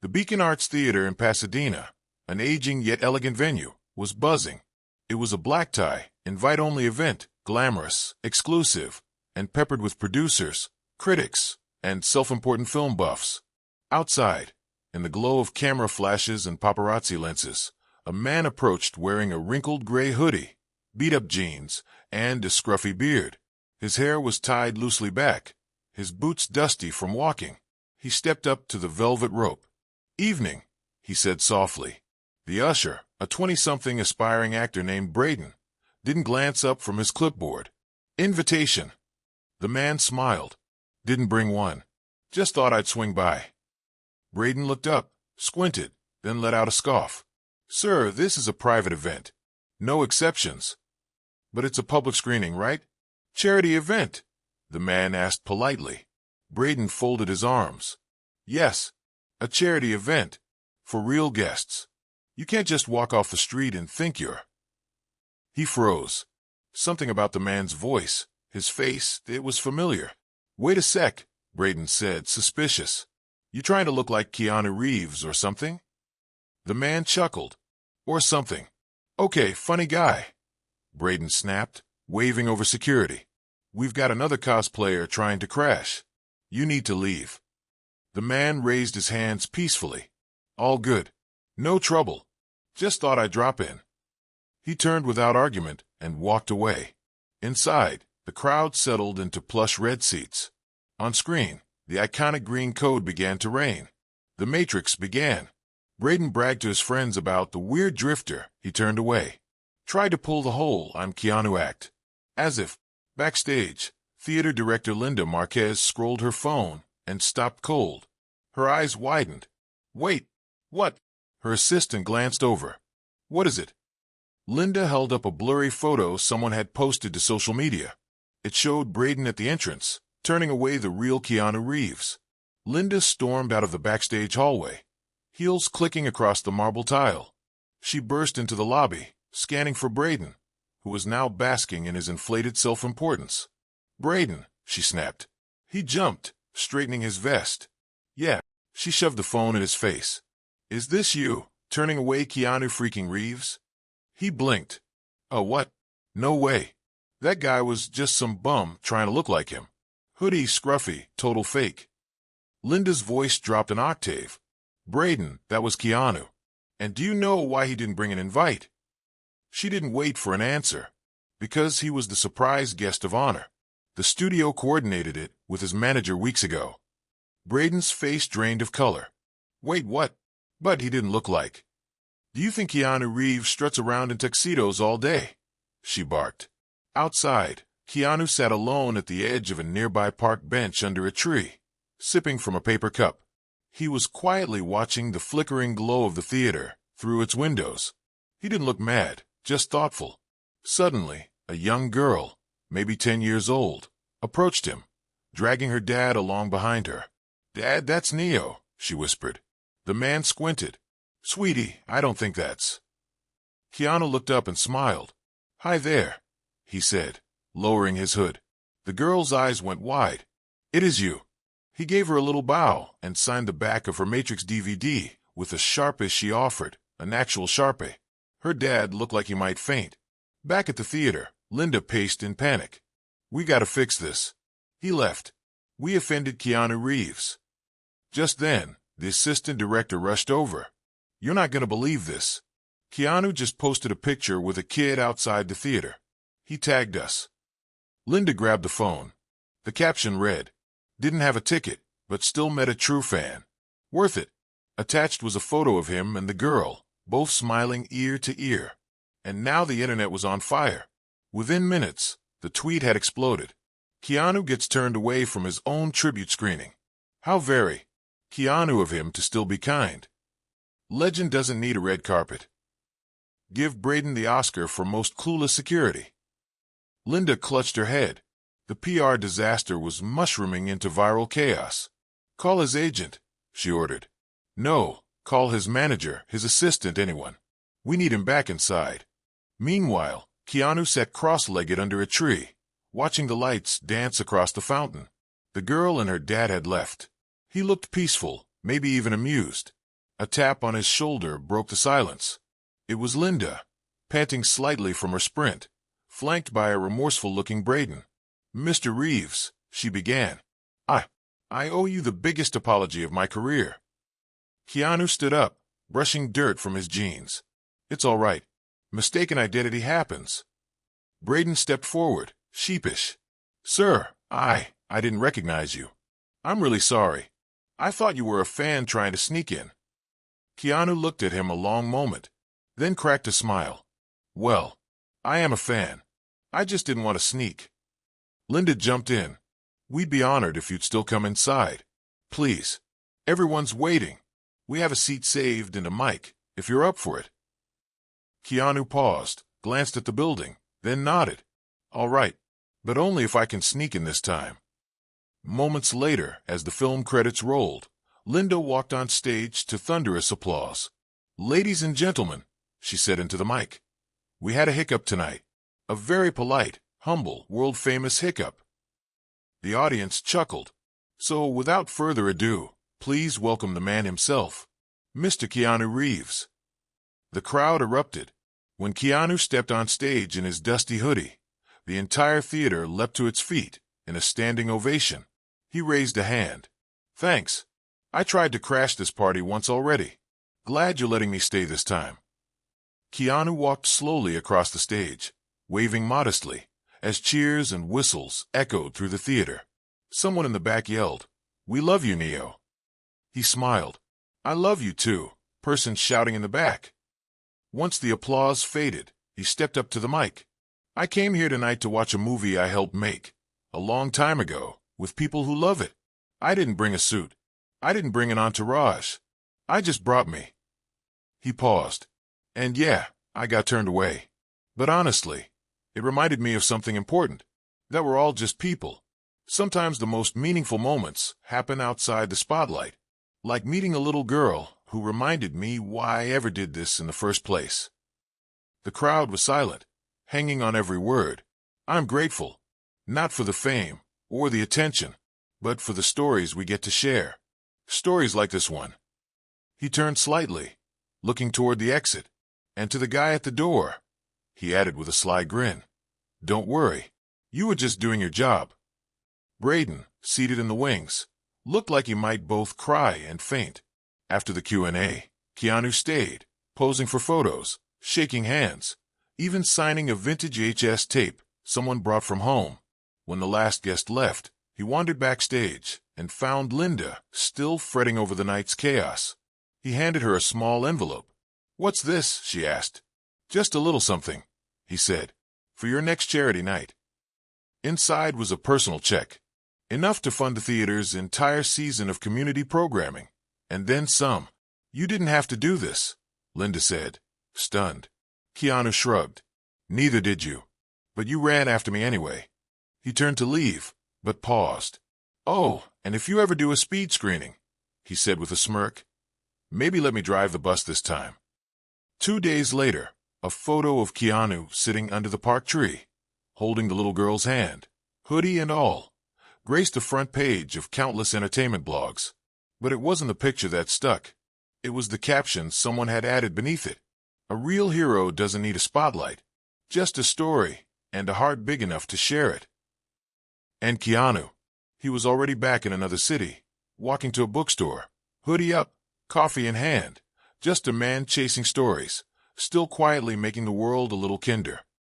The Beacon Arts Theater in Pasadena, an aging yet elegant venue, was buzzing. It was a black-tie, invite-only event, glamorous, exclusive, and peppered with producers, critics, and self-important film buffs. Outside, in the glow of camera flashes and paparazzi lenses, a man approached wearing a wrinkled gray hoodie, beat-up jeans, and a scruffy beard. His hair was tied loosely back, his boots dusty from walking. He stepped up to the velvet rope. "Evening," he said softly. The usher, a 20-something aspiring actor named Braden, didn't glance up from his clipboard. "Invitation." The man smiled. "Didn't bring one. Just thought I'd swing by." Braden looked up, squinted, then let out a scoff. "Sir, this is a private event. No exceptions." "But it's a public screening, right?" "Charity event?" the man asked politely. Braden folded his arms. "Yes, a charity event. For real guests. You can't just walk off the street and think you're—" He froze. Something about the man's voice, his face, it was familiar. "Wait a sec," Braden said, suspicious. "You trying to look like Keanu Reeves or something?" The man chuckled. "Or something." "Okay, funny guy," Braden snapped, waving over security. "We've got another cosplayer trying to crash. You need to leave." The man raised his hands peacefully. "All good. No trouble. Just thought I'd drop in." He turned without argument and walked away. Inside, the crowd settled into plush red seats. On screen, the iconic green code began to reign. The Matrix began. Braden bragged to his friends about the weird drifter. He turned away. Tried to pull the whole "I'm Keanu" act. As if, backstage, theater director Linda Marquez scrolled her phone and stopped cold. Her eyes widened. "Wait, what?" Her assistant glanced over. "What is it?" Linda held up a blurry photo someone had posted to social media. It showed Braden at the entrance, turning away the real Keanu Reeves. Linda stormed out of the backstage hallway, heels clicking across the marble tile. She burst into the lobby, scanning for Braden, who was now basking in his inflated self-importance. "Braden," she snapped. He jumped, straightening his vest. "Yeah." She shoved the phone in his face. "Is this you, turning away Keanu freaking Reeves?" He blinked. "Oh, what? No way. That guy was just some bum trying to look like him. Hoodie, scruffy, total fake." Linda's voice dropped an octave. "Braden, that was Keanu. And do you know why he didn't bring an invite?" She didn't wait for an answer. Because he was the surprise guest of honor. The studio coordinated it with his manager weeks ago. Braden's face drained of color. "Wait, what? But he didn't look like." "Do you think Keanu Reeves struts around in tuxedos all day?" she barked. Outside, Keanu sat alone at the edge of a nearby park bench under a tree, sipping from a paper cup. He was quietly watching the flickering glow of the theater through its windows. He didn't look mad, just thoughtful. Suddenly, a young girl, maybe 10 years old, approached him, dragging her dad along behind her. "Dad, that's Neo," she whispered. The man squinted. "Sweetie, I don't think that's—" Keanu looked up and smiled. "Hi there," he said, lowering his hood. The girl's eyes went wide. "It is you." He gave her a little bow and signed the back of her Matrix DVD with a Sharpie she offered, an actual Sharpie. Her dad looked like he might faint. Back at the theater, Linda paced in panic. "We gotta fix this." He left. "We offended Keanu Reeves." Just then, the assistant director rushed over. "You're not gonna believe this. Keanu just posted a picture with a kid outside the theater. He tagged us." Linda grabbed the phone. The caption read, "Didn't have a ticket, but still met a true fan. Worth it." Attached was a photo of him and the girl, both smiling ear to ear. And now the internet was on fire. Within minutes, the tweet had exploded. "Keanu gets turned away from his own tribute screening. How very Keanu of him to still be kind. Legend doesn't need a red carpet. Give Braden the Oscar for most clueless security." Linda clutched her head. The PR disaster was mushrooming into viral chaos. "Call his agent," she ordered. "No, call his manager, his assistant, anyone. We need him back inside." Meanwhile, Keanu sat cross-legged under a tree, watching the lights dance across the fountain. The girl and her dad had left. He looked peaceful, maybe even amused. A tap on his shoulder broke the silence. It was Linda, panting slightly from her sprint, flanked by a remorseful-looking Braden. "Mr. Reeves," she began, I owe you the biggest apology of my career." Keanu stood up, brushing dirt from his jeans. "It's all right. Mistaken identity happens." Braden stepped forward, sheepish. "Sir, I didn't recognize you. I'm really sorry. I thought you were a fan trying to sneak in." Keanu looked at him a long moment, then cracked a smile. "Well, I am a fan. I just didn't want to sneak." Linda jumped in. "We'd be honored if you'd still come inside. Please. Everyone's waiting. We have a seat saved and a mic, if you're up for it." Keanu paused, glanced at the building, then nodded. "All right, but only if I can sneak in this time." Moments later, as the film credits rolled, Linda walked on stage to thunderous applause. "Ladies and gentlemen," she said into the mic, "we had a hiccup tonight. A very polite, humble, world-famous hiccup." The audience chuckled. "So, without further ado, please welcome the man himself, Mr. Keanu Reeves." The crowd erupted. When Keanu stepped on stage in his dusty hoodie, the entire theater leapt to its feet in a standing ovation. He raised a hand. "Thanks. I tried to crash this party once already. Glad you're letting me stay this time." Keanu walked slowly across the stage, waving modestly, as cheers and whistles echoed through the theater. Someone in the back yelled, "We love you, Neo." He smiled. "I love you too," person shouting in the back. Once the applause faded, he stepped up to the mic. "I came here tonight to watch a movie I helped make, a long time ago, with people who love it. I didn't bring a suit. I didn't bring an entourage. I just brought me." He paused. "And yeah, I got turned away. But honestly, it reminded me of something important, that we're all just people. Sometimes the most meaningful moments happen outside the spotlight, like meeting a little girl who reminded me why I ever did this in the first place." The crowd was silent, hanging on every word. "I'm grateful, not for the fame or the attention, but for the stories we get to share. Stories like this one." He turned slightly, looking toward the exit, and to the guy at the door, he added with a sly grin, "Don't worry, you were just doing your job." Braden, seated in the wings, looked like he might both cry and faint. After the Q&A, Keanu stayed, posing for photos, shaking hands, even signing a vintage VHS tape someone brought from home. When the last guest left, he wandered backstage and found Linda still fretting over the night's chaos. He handed her a small envelope. "What's this?" she asked. "Just a little something," he said, "for your next charity night." Inside was a personal check, enough to fund the theater's entire season of community programming, and then some. "You didn't have to do this," Linda said, stunned. Keanu shrugged. "Neither did you. But you ran after me anyway." He turned to leave, but paused. "Oh, and if you ever do a speed screening," he said with a smirk, "maybe let me drive the bus this time." 2 days later, a photo of Keanu sitting under the park tree, holding the little girl's hand, hoodie and all, graced the front page of countless entertainment blogs. But it wasn't the picture that stuck. It was the caption someone had added beneath it. "A real hero doesn't need a spotlight, just a story and a heart big enough to share it." And Keanu, he was already back in another city, walking to a bookstore, hoodie up, coffee in hand, just a man chasing stories, still quietly making the world a little kinder.